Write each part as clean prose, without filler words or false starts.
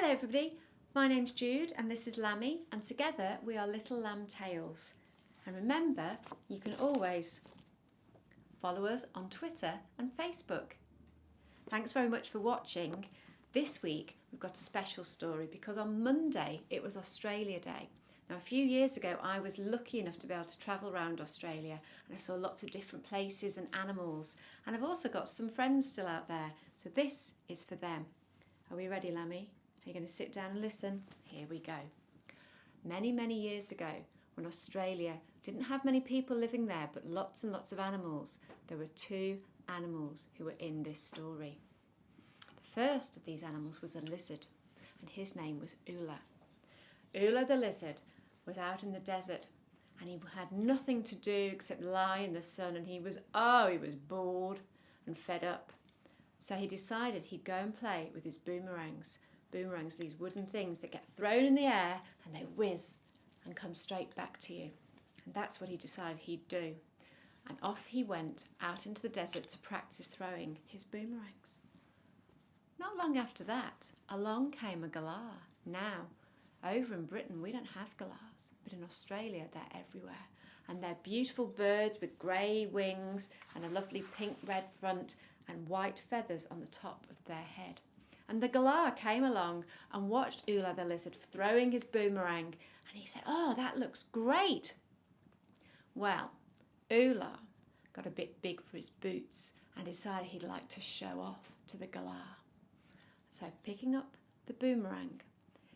Hello everybody, my name's Jude and this is Lammy, and together we are Little Lamb Tales. And remember, you can always follow us on Twitter and Facebook. Thanks very much for watching. This week we've got a special story because on Monday it was Australia Day. Now a few years ago I was lucky enough to be able to travel around Australia and I saw lots of different places and animals, and I've also got some friends still out there, so this is for them. Are we ready, Lammy? Are you going to sit down and listen? Here we go. Many, many years ago, when Australia didn't have many people living there, but lots and lots of animals, there were two animals who were in this story. The first of these animals was a lizard, and his name was Ula. Ula the lizard was out in the desert, and he had nothing to do except lie in the sun, and he was bored and fed up. So he decided he'd go and play with his boomerangs. Boomerangs are these wooden things that get thrown in the air and they whiz and come straight back to you. And that's what he decided he'd do. And off he went out into the desert to practice throwing his boomerangs. Not long after that, along came a galah. Now, over in Britain, we don't have galahs, but in Australia, they're everywhere. And they're beautiful birds with grey wings and a lovely pink-red front and white feathers on the top of their head. And the galah came along and watched Ula the lizard throwing his boomerang, and he said, "Oh, that looks great." Well, Ula got a bit big for his boots and decided he'd like to show off to the galah. So picking up the boomerang,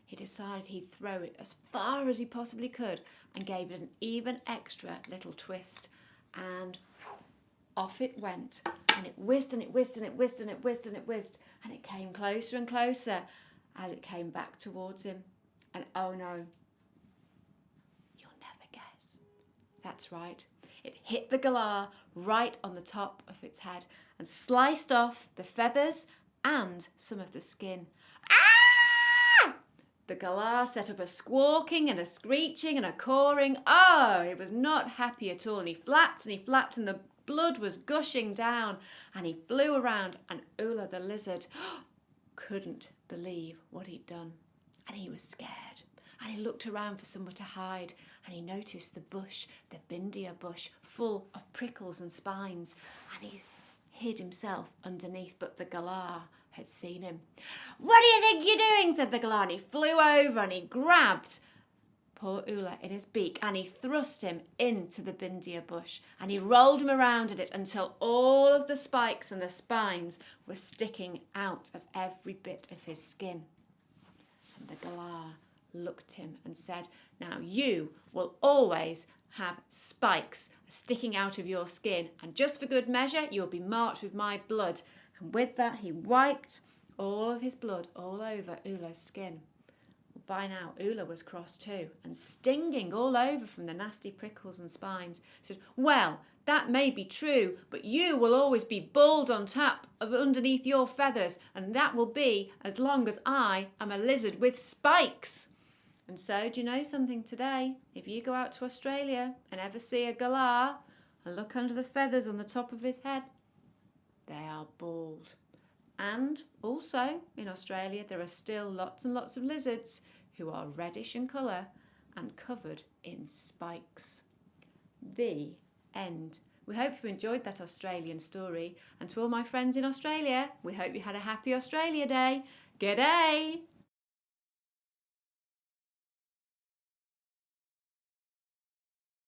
he decided he'd throw it as far as he possibly could and gave it an even extra little twist, and off it went, and it whizzed and it whizzed and it whizzed and it whizzed and it whizzed, and it came closer and closer as it came back towards him. And oh no, you'll never guess. That's right, it hit the galah right on the top of its head and sliced off the feathers and some of the skin. Ah! The galah set up a squawking and a screeching and a cawing. Oh, it was not happy at all, and he flapped and the blood was gushing down, and he flew around, and Ula the lizard couldn't believe what he'd done, and he was scared, and he looked around for somewhere to hide, and he noticed the bush, the bindia bush, full of prickles and spines, and he hid himself underneath, but the galah had seen him. "What do you think you're doing?" said the galah, and he flew over and he grabbed poor Ula in his beak, and he thrust him into the bindia bush, and he rolled him around in it until all of the spikes and the spines were sticking out of every bit of his skin. And the galah looked at him and said, "Now you will always have spikes sticking out of your skin, and just for good measure you'll be marked with my blood." And with that he wiped all of his blood all over Ula's skin. By now, Ula was cross too, and stinging all over from the nasty prickles and spines. He said, "Well, that may be true, but you will always be bald on top of underneath your feathers, and that will be as long as I am a lizard with spikes." And so, do you know something today? If you go out to Australia and ever see a galah and look under the feathers on the top of his head, they are bald. And also, in Australia, there are still lots and lots of lizards who are reddish in colour and covered in spikes. The end. We hope you enjoyed that Australian story. And to all my friends in Australia, we hope you had a happy Australia Day. G'day!